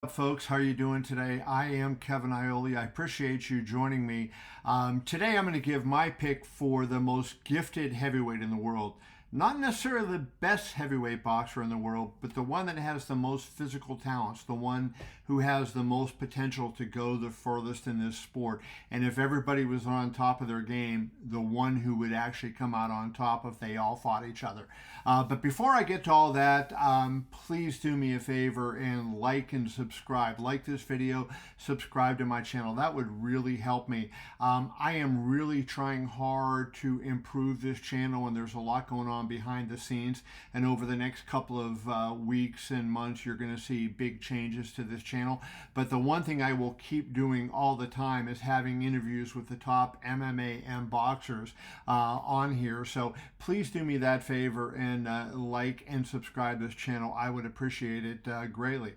Folks, how are you doing today? I am Kevin Iole. I appreciate you joining me. Today I'm going to give my pick for the most gifted heavyweight in the world. Not necessarily the best heavyweight boxer in the world, but the one that has the most physical talents, the one who has the most potential to go the furthest in this sport. And if everybody was on top of their game, the one who would actually come out on top if they all fought each other. But before I get to all that, please do me a favor and like and subscribe. Like this video, subscribe to my channel. That would really help me. I am really trying hard to improve this channel, and there's a lot going on behind the scenes. And over the next couple of weeks and months, you're going to see big changes to this channel. But the one thing I will keep doing all the time is having interviews with the top MMA and boxers on here. So please do me that favor and like and subscribe this channel. I would appreciate it greatly.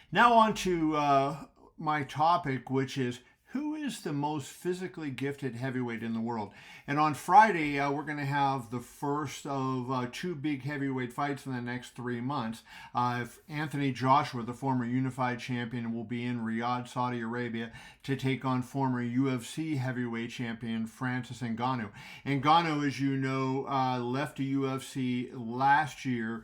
Now on to my topic, which is who is the most physically gifted heavyweight in the world? And on Friday, we're going to have the first of two big heavyweight fights in the next 3 months. Anthony Joshua, the former unified champion, will be in Riyadh, Saudi Arabia, to take on former UFC heavyweight champion Francis Ngannou. Ngannou, as you know, left the UFC last year,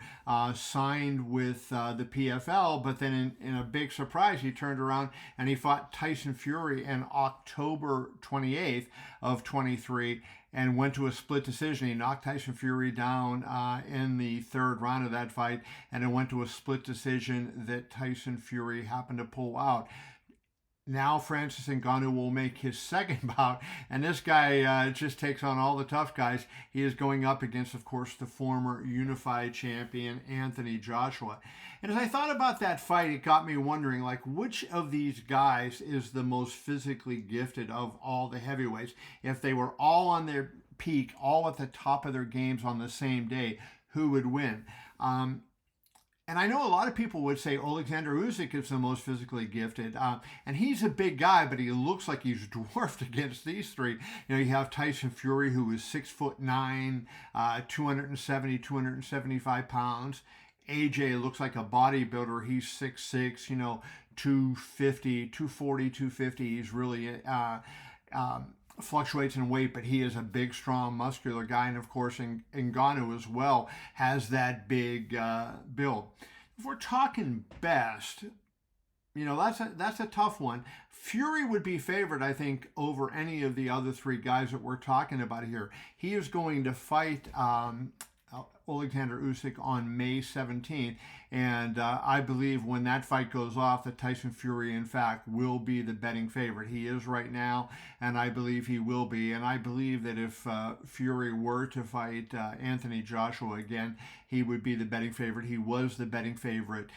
signed with the PFL, but then in a big surprise, he turned around and he fought Tyson Fury on October 28th of 23 and went to a split decision. He knocked Tyson Fury down in the third round of that fight, and it went to a split decision that Tyson Fury happened to pull out. Now Francis Ngannou will make his second bout, and this guy just takes on all the tough guys. He is going up against, of course, the former unified champion Anthony Joshua. And as I thought about that fight, it got me wondering, like, which of these guys is the most physically gifted of all the heavyweights? If they were all on their peak, all at the top of their games on the same day, who would win? And I know a lot of people would say Oleksandr Usyk is the most physically gifted. And he's a big guy, but he looks like he's dwarfed against these three. You know, you have Tyson Fury, who is 6'9", 270, 275 pounds. AJ looks like a bodybuilder. He's 6'6", 250, 240, 250. He's really fluctuates in weight, but he is a big, strong, muscular guy. And of course, Ngannou as well has that big build. If we're talking best, that's a tough one. Fury would be favored, I think, over any of the other three guys that we're talking about here. He is going to fight Oleksandr Usyk on May 17th, and I believe when that fight goes off, that Tyson Fury, in fact, will be the betting favorite. He is right now, and I believe he will be. And I believe that if Fury were to fight Anthony Joshua again, he would be the betting favorite. He was the betting favorite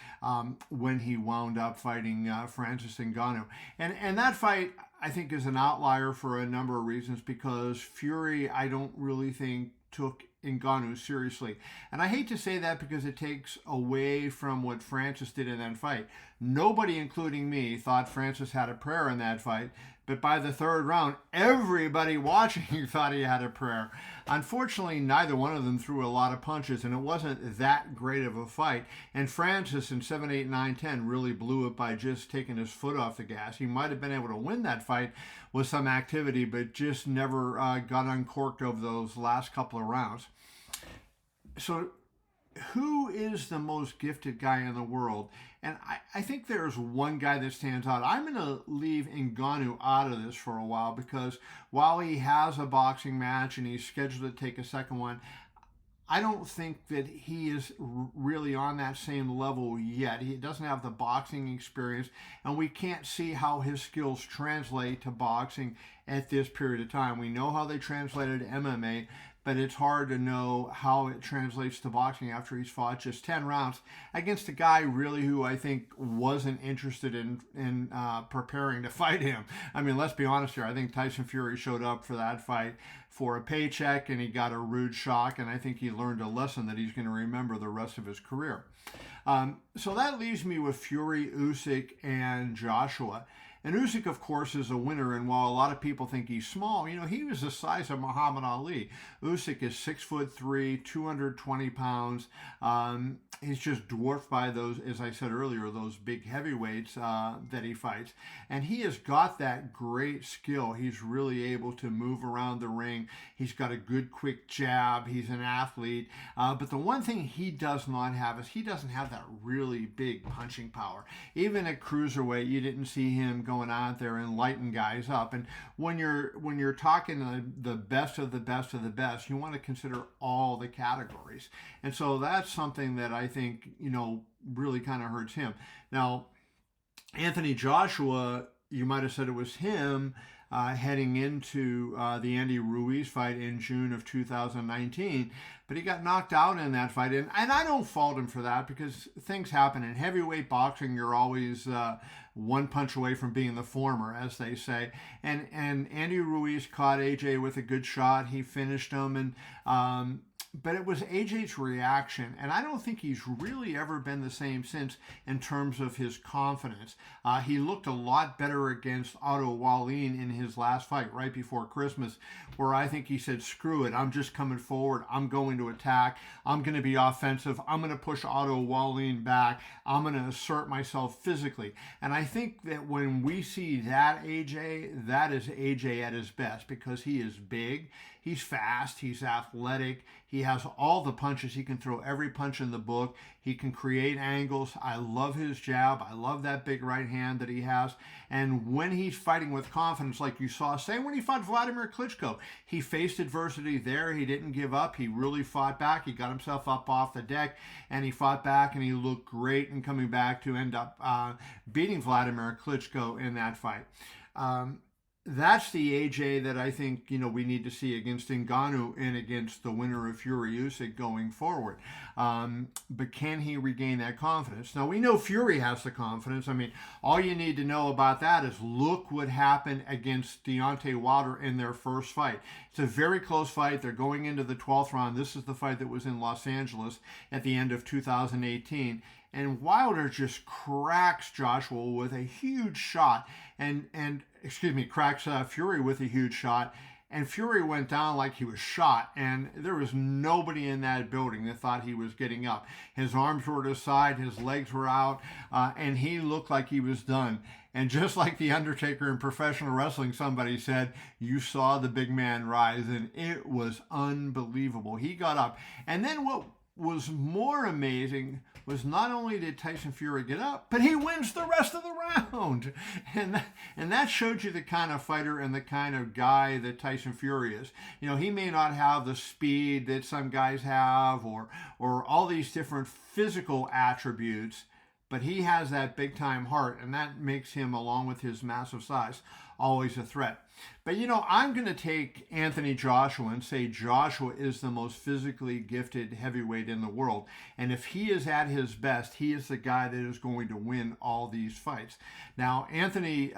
when he wound up fighting Francis Ngannou. And that fight, I think, is an outlier for a number of reasons, because Fury, I don't really think, took Ngannou seriously. And I hate to say that because it takes away from what Francis did in that fight. Nobody, including me, thought Francis had a prayer in that fight, but by the third round, everybody watching thought he had a prayer. Unfortunately, neither one of them threw a lot of punches, and it wasn't that great of a fight. And Francis in 7, 8, 9, 10 really blew it by just taking his foot off the gas. He might have been able to win that fight with some activity, but just never got uncorked over those last couple of rounds. So who is the most gifted guy in the world? And I think there's one guy that stands out. I'm going to leave Ngannou out of this for a while, because while he has a boxing match and he's scheduled to take a second one, I don't think that he is really on that same level yet. He doesn't have the boxing experience, and we can't see how his skills translate to boxing at this period of time. We know how they translated to MMA, but it's hard to know how it translates to boxing after he's fought just 10 rounds against a guy really who I think wasn't interested in preparing to fight him. I mean, let's be honest here. I think Tyson Fury showed up for that fight for a paycheck, and he got a rude shock, and I think he learned a lesson that he's going to remember the rest of his career. So that leaves me with Fury, Usyk, and Joshua. And Usyk, of course, is a winner. And while a lot of people think he's small, he was the size of Muhammad Ali. Usyk is 6'3", 220 pounds. He's just dwarfed by those, as I said earlier, those big heavyweights that he fights. And he has got that great skill. He's really able to move around the ring. He's got a good, quick jab. He's an athlete. But the one thing he does not have is he doesn't have that really big punching power. Even at cruiserweight, you didn't see him going out there and lighting guys up. And when you're talking the best of the best of the best, you want to consider all the categories. And so that's something that I think, really kind of hurts him. Now, Anthony Joshua, you might have said it was him heading into the Andy Ruiz fight in June of 2019, but he got knocked out in that fight, and I don't fault him for that because things happen. In heavyweight boxing, you're always one punch away from being the former, as they say, and Andy Ruiz caught AJ with a good shot. He finished him, and but it was AJ's reaction, and I don't think he's really ever been the same since in terms of his confidence. He looked a lot better against Otto Wallin in his last fight right before Christmas, where I think he said, screw it, I'm just coming forward, I'm going to attack, I'm going to be offensive, I'm going to push Otto Wallin back, I'm going to assert myself physically. And I think that when we see that AJ, that is AJ at his best because he is big, he's fast, he's athletic, he has all the punches. He can throw every punch in the book. He can create angles. I love his jab. I love that big right hand that he has. And when he's fighting with confidence, like you saw, say when he fought Vladimir Klitschko, he faced adversity there. He didn't give up. He really fought back. He got himself up off the deck, and he fought back, and he looked great in coming back to end up beating Vladimir Klitschko in that fight. That's the AJ that I think, we need to see against Ngannou and against the winner of Fury Usyk going forward. But can he regain that confidence? Now, we know Fury has the confidence. I mean, all you need to know about that is look what happened against Deontay Wilder in their first fight. It's a very close fight. They're going into the 12th round. This is the fight that was in Los Angeles at the end of 2018. And Wilder just cracks Joshua with a huge shot cracks Fury with a huge shot, and Fury went down like he was shot, and there was nobody in that building that thought he was getting up. His arms were to his side, his legs were out, and he looked like he was done. And just like The Undertaker in professional wrestling, somebody said, you saw the big man rise, and it was unbelievable. He got up. And then what was more amazing was not only did Tyson Fury get up, but he wins the rest of the round. And that showed you the kind of fighter and the kind of guy that Tyson Fury is. He may not have the speed that some guys have or all these different physical attributes, but he has that big time heart, and that makes him, along with his massive size, always a threat. But I'm going to take Anthony Joshua and say Joshua is the most physically gifted heavyweight in the world. And if he is at his best, he is the guy that is going to win all these fights. Now, Anthony,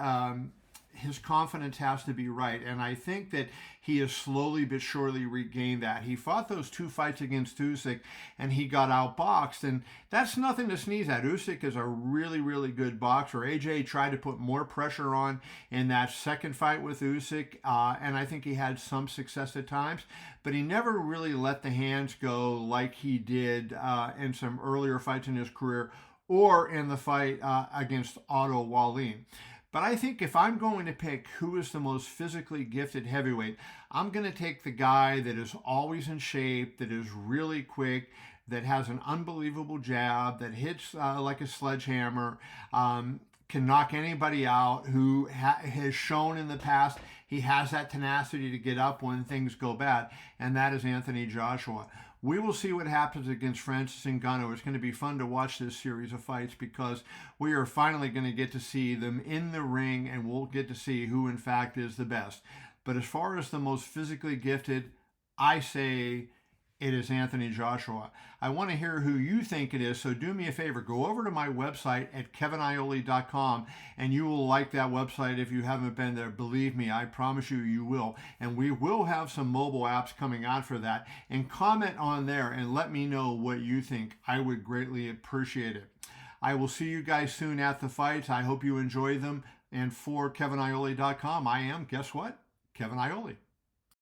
his confidence has to be right, and I think that he has slowly but surely regained that. He fought those two fights against Usyk, and he got outboxed, and that's nothing to sneeze at. Usyk is a really, really good boxer. AJ tried to put more pressure on in that second fight with Usyk, and I think he had some success at times, but he never really let the hands go like he did in some earlier fights in his career or in the fight against Otto Wallin. But I think if I'm going to pick who is the most physically gifted heavyweight, I'm going to take the guy that is always in shape, that is really quick, that has an unbelievable jab, that hits like a sledgehammer, can knock anybody out, who has shown in the past he has that tenacity to get up when things go bad, and that is Anthony Joshua. We will see what happens against Francis Ngannou. It's going to be fun to watch this series of fights because we are finally going to get to see them in the ring, and we'll get to see who, in fact, is the best. But as far as the most physically gifted, I say it is Anthony Joshua. I want to hear who you think it is, so do me a favor. Go over to my website at keviniole.com, and you will like that website if you haven't been there. Believe me, I promise you, you will. And we will have some mobile apps coming out for that. And comment on there and let me know what you think. I would greatly appreciate it. I will see you guys soon at the fights. I hope you enjoy them. And for KevinIole.com, I am, guess what? Kevin Iole.